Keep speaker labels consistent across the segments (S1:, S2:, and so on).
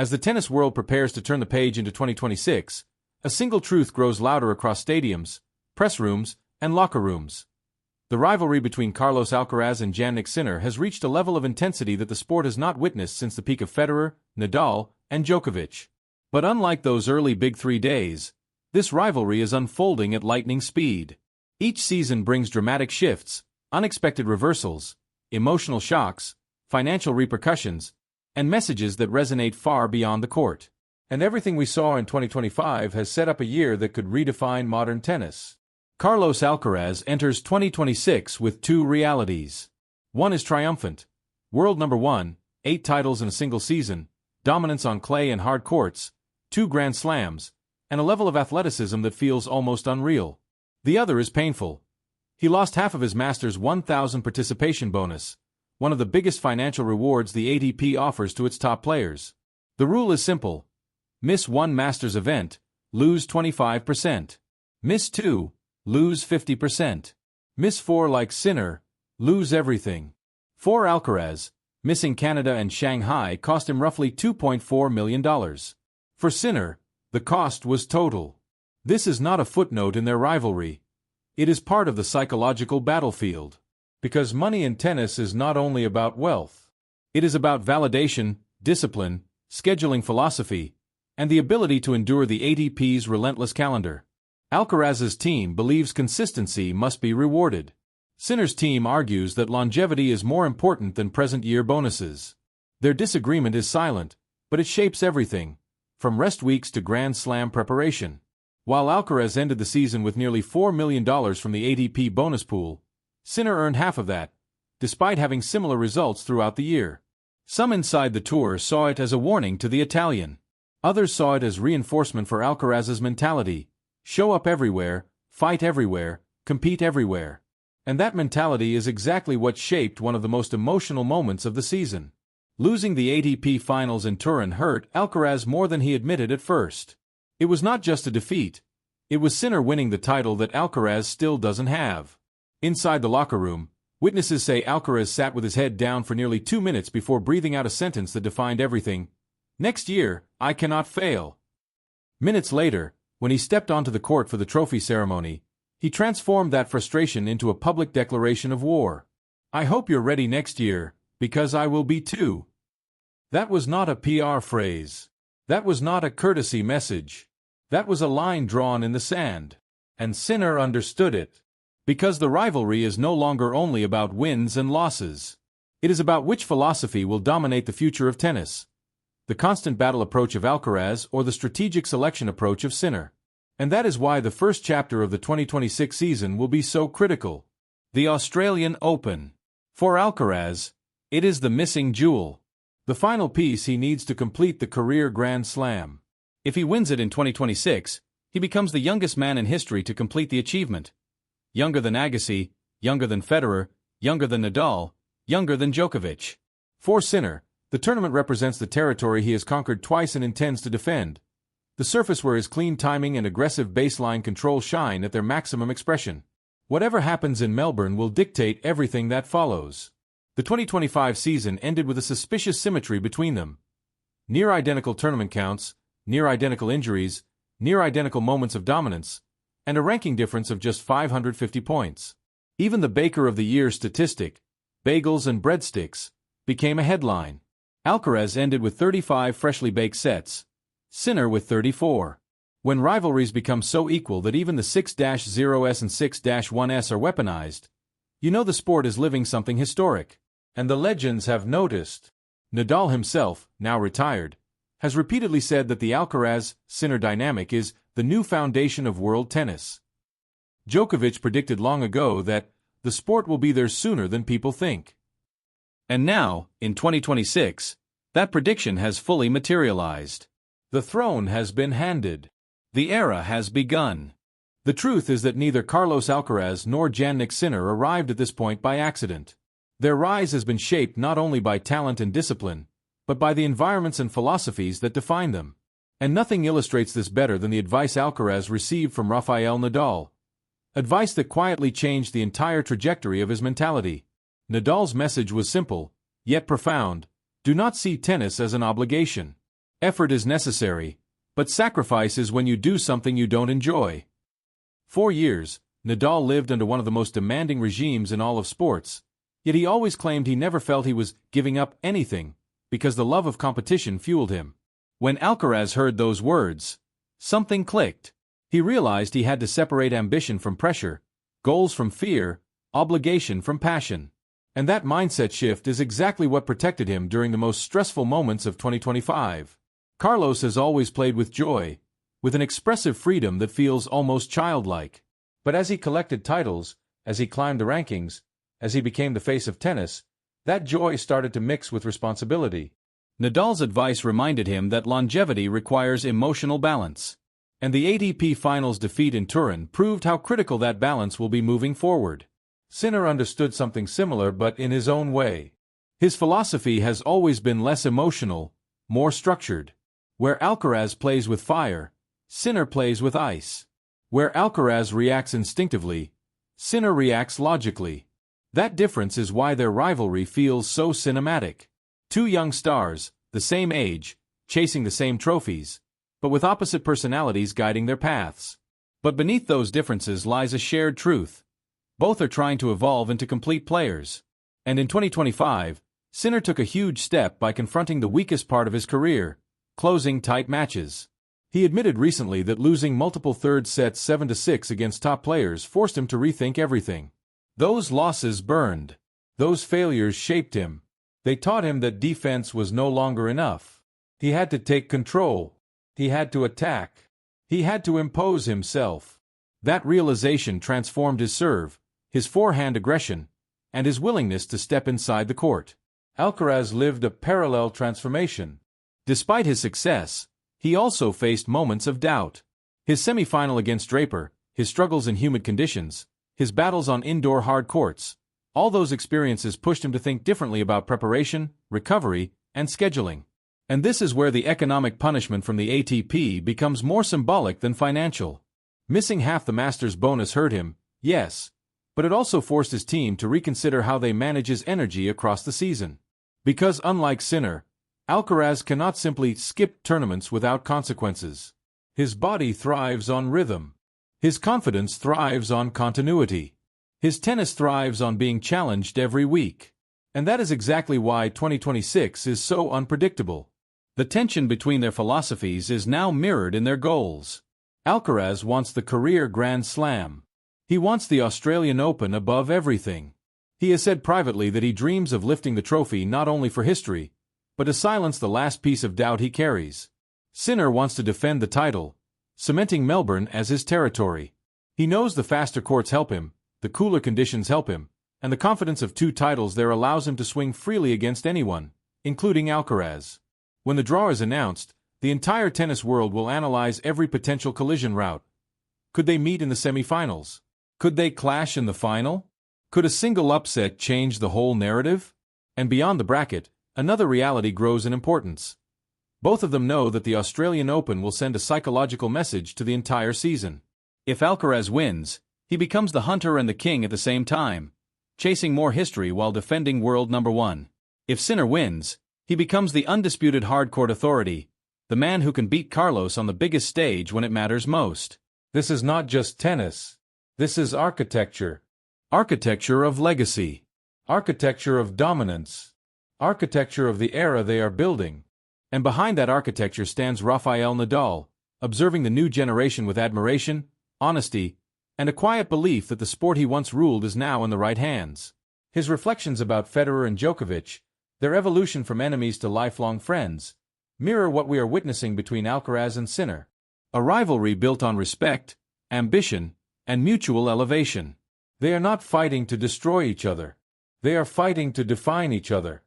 S1: As the tennis world prepares to turn the page into 2026, a single truth grows louder across stadiums, press rooms, and locker rooms. The rivalry between Carlos Alcaraz and Jannik Sinner has reached a level of intensity that the sport has not witnessed since the peak of Ferrero, Nadal, and Djokovic. But unlike those early Big Three days, this rivalry is unfolding at lightning speed. Each season brings dramatic shifts, unexpected reversals, emotional shocks, financial repercussions, and messages that resonate far beyond the court. And everything we saw in 2025 has set up a year that could redefine modern tennis. Carlos Alcaraz enters 2026 with two realities. One is triumphant. World number one, 8 titles in a single season, dominance on clay and hard courts, 2 Grand Slams, and a level of athleticism that feels almost unreal. The other is painful. He lost half of his Masters 1000 participation bonus, one of the biggest financial rewards the ATP offers to its top players. The rule is simple. Miss 1 Masters event, lose 25%. Miss 2, lose 50%. Miss 4 like Sinner, lose everything. For Alcaraz, missing Canada and Shanghai cost him roughly $2.4 million. For Sinner, the cost was total. This is not a footnote in their rivalry. It is part of the psychological battlefield. Because money in tennis is not only about wealth. It is about validation, discipline, scheduling philosophy, and the ability to endure the ATP's relentless calendar. Alcaraz's team believes consistency must be rewarded. Sinner's team argues that longevity is more important than present-year bonuses. Their disagreement is silent, but it shapes everything, from rest weeks to Grand Slam preparation. While Alcaraz ended the season with nearly $4 million from the ATP bonus pool, Sinner earned half of that, despite having similar results throughout the year. Some inside the tour saw it as a warning to the Italian. Others saw it as reinforcement for Alcaraz's mentality: show up everywhere, fight everywhere, compete everywhere. And that mentality is exactly what shaped one of the most emotional moments of the season. Losing the ATP finals in Turin hurt Alcaraz more than he admitted at first. It was not just a defeat. It was Sinner winning the title that Alcaraz still doesn't have. Inside the locker room, witnesses say Alcaraz sat with his head down for nearly 2 minutes before breathing out a sentence that defined everything. Next year, I cannot fail. Minutes later, when he stepped onto the court for the trophy ceremony, he transformed that frustration into a public declaration of war. I hope you're ready next year, because I will be too. That was not a PR phrase. That was not a courtesy message. That was a line drawn in the sand. And Sinner understood it. Because the rivalry is no longer only about wins and losses. It is about which philosophy will dominate the future of tennis. The constant battle approach of Alcaraz or the strategic selection approach of Sinner. And that is why the first chapter of the 2026 season will be so critical. The Australian Open. For Alcaraz, it is the missing jewel. The final piece he needs to complete the career Grand Slam. If he wins it in 2026, he becomes the youngest man in history to complete the achievement. Younger than Agassi, younger than Federer, younger than Nadal, younger than Djokovic. For Sinner, the tournament represents the territory he has conquered twice and intends to defend. The surface where his clean timing and aggressive baseline control shine at their maximum expression. Whatever happens in Melbourne will dictate everything that follows. The 2025 season ended with a suspicious symmetry between them. Near-identical tournament counts, near-identical injuries, near-identical moments of dominance, and a ranking difference of just 550 points. Even the Baker of the Year statistic, bagels and breadsticks, became a headline. Alcaraz ended with 35 freshly baked sets, Sinner with 34. When rivalries become so equal that even the 6-0s and 6-1s are weaponized, you know the sport is living something historic. And the legends have noticed. Nadal himself, now retired, has repeatedly said that the Alcaraz-Sinner dynamic is the new foundation of world tennis. Djokovic predicted long ago that the sport will be there sooner than people think. And now, in 2026, that prediction has fully materialized. The throne has been handed. The era has begun. The truth is that neither Carlos Alcaraz nor Jannik Sinner arrived at this point by accident. Their rise has been shaped not only by talent and discipline, but by the environments and philosophies that define them. And nothing illustrates this better than the advice Alcaraz received from Rafael Nadal. Advice that quietly changed the entire trajectory of his mentality. Nadal's message was simple, yet profound: do not see tennis as an obligation. Effort is necessary, but sacrifice is when you do something you don't enjoy. For years, Nadal lived under one of the most demanding regimes in all of sports, yet he always claimed he never felt he was giving up anything, because the love of competition fueled him. When Alcaraz heard those words, something clicked. He realized he had to separate ambition from pressure, goals from fear, obligation from passion. And that mindset shift is exactly what protected him during the most stressful moments of 2025. Carlos has always played with joy, with an expressive freedom that feels almost childlike. But as he collected titles, as he climbed the rankings, as he became the face of tennis, that joy started to mix with responsibility. Nadal's advice reminded him that longevity requires emotional balance. And the ATP Finals defeat in Turin proved how critical that balance will be moving forward. Sinner understood something similar but in his own way. His philosophy has always been less emotional, more structured. Where Alcaraz plays with fire, Sinner plays with ice. Where Alcaraz reacts instinctively, Sinner reacts logically. That difference is why their rivalry feels so cinematic. Two young stars, the same age, chasing the same trophies, but with opposite personalities guiding their paths. But beneath those differences lies a shared truth. Both are trying to evolve into complete players. And in 2025, Sinner took a huge step by confronting the weakest part of his career, closing tight matches. He admitted recently that losing multiple third sets 7-6 against top players forced him to rethink everything. Those losses burned. Those failures shaped him. They taught him that defense was no longer enough. He had to take control. He had to attack. He had to impose himself. That realization transformed his serve, his forehand aggression, and his willingness to step inside the court. Alcaraz lived a parallel transformation. Despite his success, he also faced moments of doubt. His semifinal against DRAPER, his struggles in humid conditions, his battles on indoor hard courts, all those experiences pushed him to think differently about preparation, recovery, and scheduling. And this is where the economic punishment from the ATP becomes more symbolic than financial. Missing half the Masters bonus hurt him, yes, but it also forced his team to reconsider how they manage his energy across the season. Because unlike Sinner, Alcaraz cannot simply skip tournaments without consequences. His body thrives on rhythm. His confidence thrives on continuity. His tennis thrives on being challenged every week. And that is exactly why 2026 is so unpredictable. The tension between their philosophies is now mirrored in their goals. Alcaraz wants the career Grand Slam. He wants the Australian Open above everything. He has said privately that he dreams of lifting the trophy not only for history, but to silence the last piece of doubt he carries. Sinner wants to defend the title, cementing Melbourne as his territory. He knows the faster courts help him, the cooler conditions help him, and the confidence of two titles there allows him to swing freely against anyone, including Alcaraz. When the draw is announced, the entire tennis world will analyze every potential collision route. Could they meet in the semifinals? Could they clash in the final? Could a single upset change the whole narrative? And beyond the bracket, another reality grows in importance. Both of them know that the Australian Open will send a psychological message to the entire season. If Alcaraz wins, he becomes the hunter and the king at the same time, chasing more history while defending world number one. If Sinner wins, he becomes the undisputed hardcourt authority, the man who can beat Carlos on the biggest stage when it matters most. This is not just tennis. This is architecture. Architecture of legacy. Architecture of dominance. Architecture of the era they are building. And behind that architecture stands Rafael Nadal, observing the new generation with admiration, honesty, and a quiet belief that the sport he once ruled is now in the right hands. His reflections about Ferrero and Djokovic, their evolution from enemies to lifelong friends, mirror what we are witnessing between Alcaraz and Sinner. A rivalry built on respect, ambition, and mutual elevation. They are not fighting to destroy each other. They are fighting to define each other.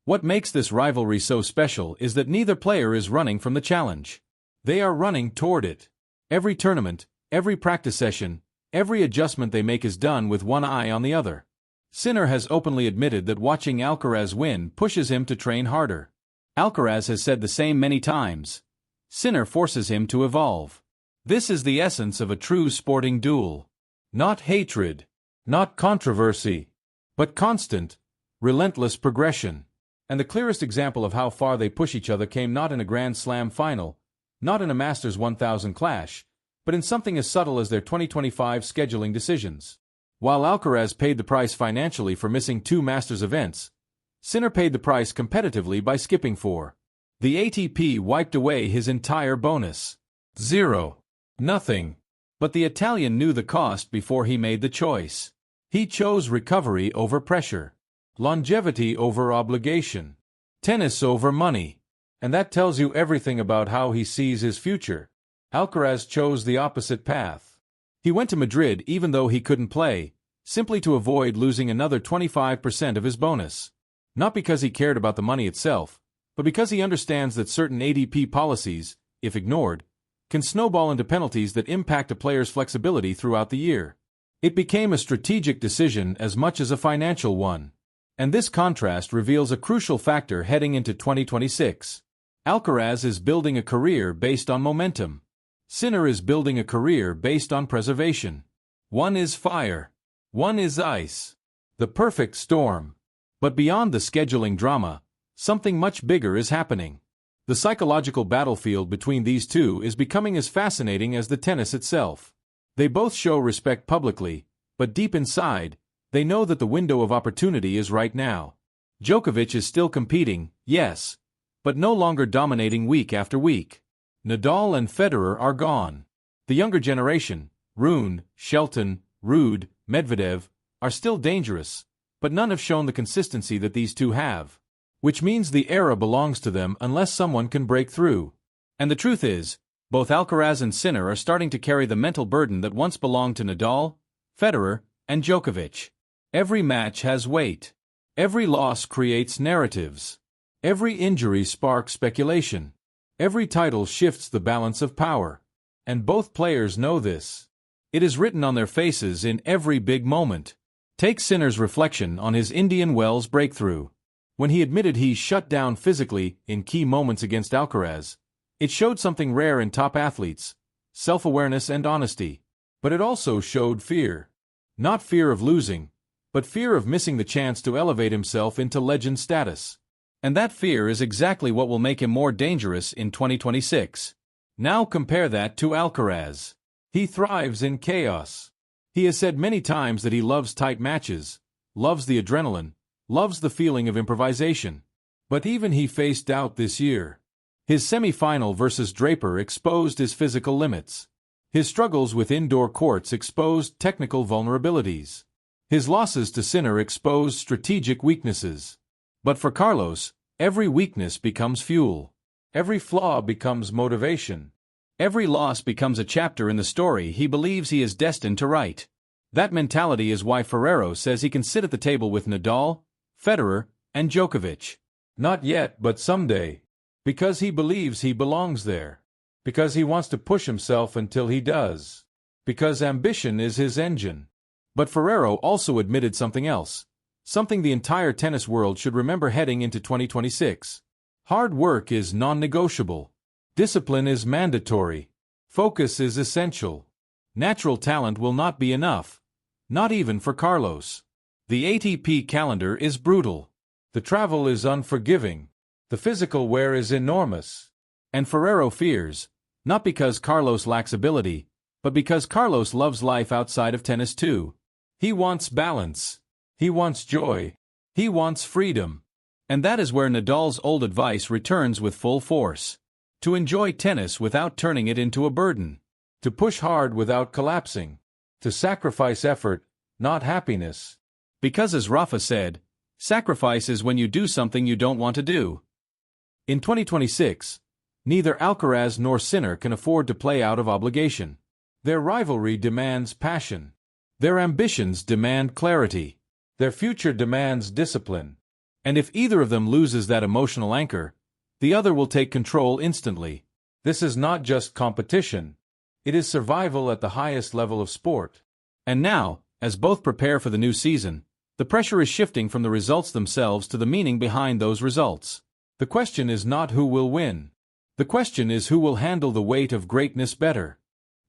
S1: What makes this rivalry so special is that neither player is running from the challenge. They are running toward it. Every tournament, every practice session, every adjustment they make is done with one eye on the other. Sinner has openly admitted that watching Alcaraz win pushes him to train harder. Alcaraz has said the same many times. Sinner forces him to evolve. This is the essence of a true sporting duel. Not hatred, not controversy, but constant, relentless progression. And the clearest example of how far they push each other came not in a Grand Slam final, not in a Masters 1000 clash, but in something as subtle as their 2025 scheduling decisions. While Alcaraz paid the price financially for missing 2 Masters events, Sinner paid the price competitively by skipping 4. The ATP wiped away his entire bonus. 0. Nothing. But the Italian knew the cost before he made the choice. He chose recovery over pressure, longevity over obligation, tennis over money. And that tells you everything about how he sees his future. Alcaraz chose the opposite path. He went to Madrid even though he couldn't play, simply to avoid losing another 25% of his bonus. Not because he cared about the money itself, but because he understands that certain ATP policies, if ignored, can snowball into penalties that impact a player's flexibility throughout the year. It became a strategic decision as much as a financial one. And this contrast reveals a crucial factor heading into 2026. Alcaraz is building a career based on momentum. Sinner is building a career based on preservation. One is fire. One is ice. The perfect storm. But beyond the scheduling drama, something much bigger is happening. The psychological battlefield between these two is becoming as fascinating as the tennis itself. They both show respect publicly, but deep inside, they know that the window of opportunity is right now. Djokovic is still competing, yes, but no longer dominating week after week. Nadal and Federer are gone. The younger generation, Rune, Shelton, Ruud, Medvedev, are still dangerous, but none have shown the consistency that these two have. Which means the era belongs to them unless someone can break through. And the truth is, both Alcaraz and Sinner are starting to carry the mental burden that once belonged to Nadal, Federer, and Djokovic. Every match has weight. Every loss creates narratives. Every injury sparks speculation. Every title shifts the balance of power. And both players know this. It is written on their faces in every big moment. Take Sinner's reflection on his Indian Wells breakthrough. When he admitted he shut down physically in key moments against Alcaraz, it showed something rare in top athletes, self-awareness and honesty. But it also showed fear. Not fear of losing, but fear of missing the chance to elevate himself into legend status. And that fear is exactly what will make him more dangerous in 2026. Now compare that to Alcaraz. He thrives in chaos. He has said many times that he loves tight matches, loves the adrenaline, loves the feeling of improvisation. But even he faced doubt this year. His semi-final versus Draper exposed his physical limits. His struggles with indoor courts exposed technical vulnerabilities. His losses to Sinner exposed strategic weaknesses. But for Carlos, every weakness becomes fuel. Every flaw becomes motivation. Every loss becomes a chapter in the story he believes he is destined to write. That mentality is why Ferrero says he can sit at the table with Nadal, Federer, and Djokovic. Not yet, but someday. Because he believes he belongs there. Because he wants to push himself until he does. Because ambition is his engine. But Ferrero also admitted something else. Something the entire tennis world should remember heading into 2026. Hard work is non-negotiable. Discipline is mandatory. Focus is essential. Natural talent will not be enough. Not even for Carlos. The ATP calendar is brutal. The travel is unforgiving. The physical wear is enormous. And Ferrero fears, not because Carlos lacks ability, but because Carlos loves life outside of tennis too. He wants balance. He wants joy. He wants freedom. And that is where Nadal's old advice returns with full force. To enjoy tennis without turning it into a burden. To push hard without collapsing. To sacrifice effort, not happiness. Because as Rafa said, sacrifice is when you do something you don't want to do. In 2026, neither Alcaraz nor Sinner can afford to play out of obligation. Their rivalry demands passion. Their ambitions demand clarity. Their future demands discipline. And if either of them loses that emotional anchor, the other will take control instantly. This is not just competition. It is survival at the highest level of sport. And now, as both prepare for the new season, the pressure is shifting from the results themselves to the meaning behind those results. The question is not who will win. The question is who will handle the weight of greatness better.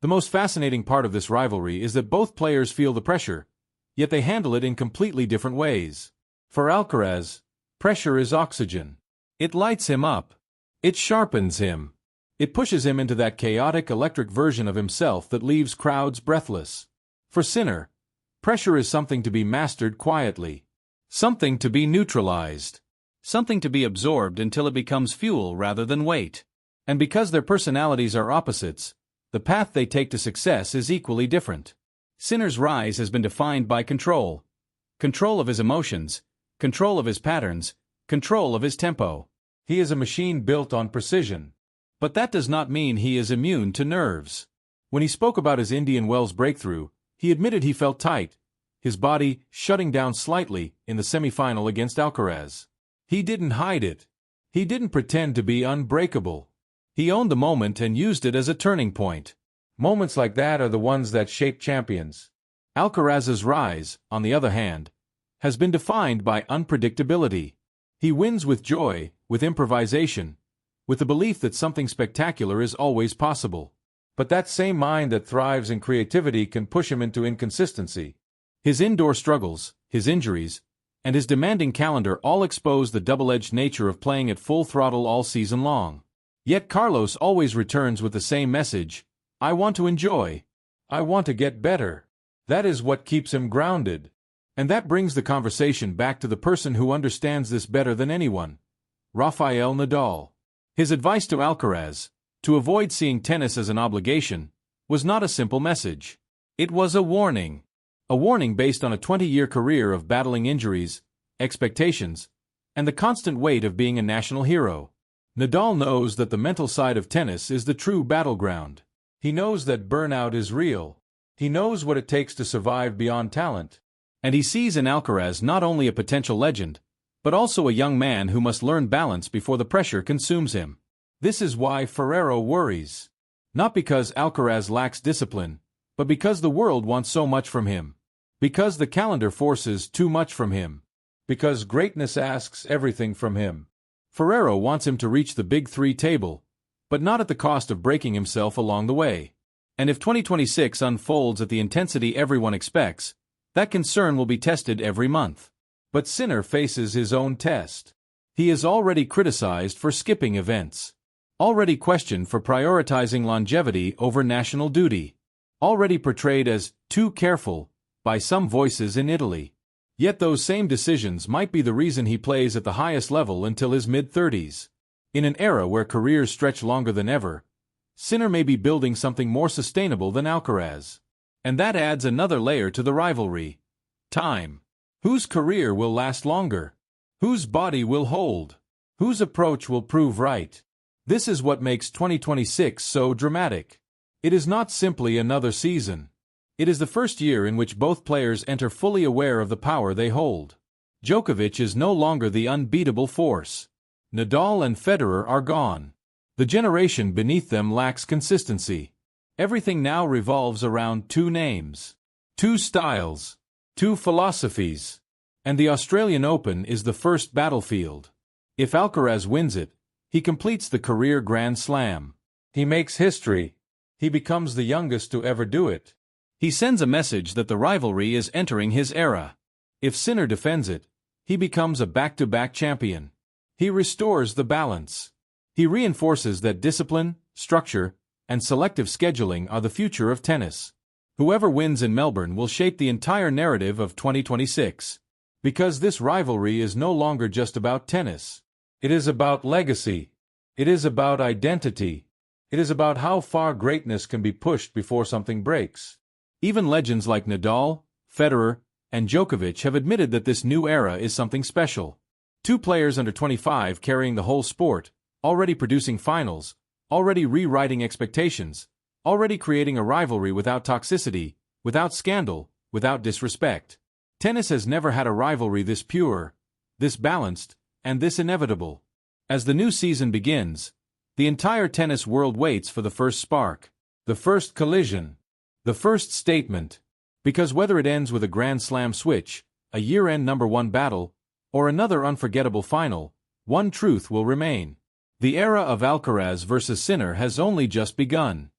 S1: The most fascinating part of this rivalry is that both players feel the pressure, yet they handle it in completely different ways. For Alcaraz, Pressure is oxygen. It lights him up. It sharpens him. It pushes him into that chaotic electric version of himself that leaves crowds breathless. For Sinner, pressure is something to be mastered quietly. Something to be neutralized. Something to be absorbed until it becomes fuel rather than weight. And because their personalities are opposites, the path they take to success is equally different. Sinner's rise has been defined by control. Control of his emotions, control of his patterns, control of his tempo. He is a machine built on precision. But that does not mean he is immune to nerves. When he spoke about his Indian Wells breakthrough, he admitted he felt tight, his body shutting down slightly in the semifinal against Alcaraz. He didn't hide it. He didn't pretend to be unbreakable. He owned the moment and used it as a turning point. Moments like that are the ones that shape champions. Alcaraz's rise, on the other hand, has been defined by unpredictability. He wins with joy, with improvisation, with the belief that something spectacular is always possible. But that same mind that thrives in creativity can push him into inconsistency. His indoor struggles, his injuries, and his demanding calendar all expose the double-edged nature of playing at full throttle all season long. Yet Carlos always returns with the same message: I want to enjoy. I want to get better. That is what keeps him grounded. And that brings the conversation back to the person who understands this better than anyone: Rafael Nadal. His advice to Alcaraz, to avoid seeing tennis as an obligation, was not a simple message. It was a warning. A warning based on a 20-year career of battling injuries, expectations, and the constant weight of being a national hero. Nadal knows that the mental side of tennis is the true battleground. He knows that burnout is real. He knows what it takes to survive beyond talent. And he sees in Alcaraz not only a potential legend, but also a young man who must learn balance before the pressure consumes him. This is why Ferrero worries. Not because Alcaraz lacks discipline, but because the world wants so much from him. Because the calendar forces too much from him. Because greatness asks everything from him. Ferrero wants him to reach the big three table, but not at the cost of breaking himself along the way. And if 2026 unfolds at the intensity everyone expects, that concern will be tested every month. But Sinner faces his own test. He is already criticized for skipping events. Already questioned for prioritizing longevity over national duty. Already portrayed as too careful by some voices in Italy. Yet those same decisions might be the reason he plays at the highest level until his mid-30s. In an era where careers stretch longer than ever, Sinner may be building something more sustainable than Alcaraz. And that adds another layer to the rivalry. Time. Whose career will last longer? Whose body will hold? Whose approach will prove right? This is what makes 2026 so dramatic. It is not simply another season. It is the first year in which both players enter fully aware of the power they hold. Djokovic is no longer the unbeatable force. Nadal and Federer are gone. The generation beneath them lacks consistency. Everything now revolves around two names, two styles, two philosophies. And the Australian Open is the first battlefield. If Alcaraz wins it, he completes the career Grand Slam. He makes history. He becomes the youngest to ever do it. He sends a message that the rivalry is entering his era. If Sinner defends it, he becomes a back-to-back champion. He restores the balance. He reinforces that discipline, structure, and selective scheduling are the future of tennis. Whoever wins in Melbourne will shape the entire narrative of 2026. Because this rivalry is no longer just about tennis. It is about legacy. It is about identity. It is about how far greatness can be pushed before something breaks. Even legends like Nadal, Federer, and Djokovic have admitted that this new era is something special. Two players under 25 carrying the whole sport, already producing finals, already rewriting expectations, already creating a rivalry without toxicity, without scandal, without disrespect. Tennis has never had a rivalry this pure, this balanced, and this inevitable. As the new season begins, the entire tennis world waits for the first spark, the first collision, the first statement. Because whether it ends with a Grand Slam switch, a year-end #1 battle, or another unforgettable final, one truth will remain. The era of Alcaraz versus Sinner has only just begun.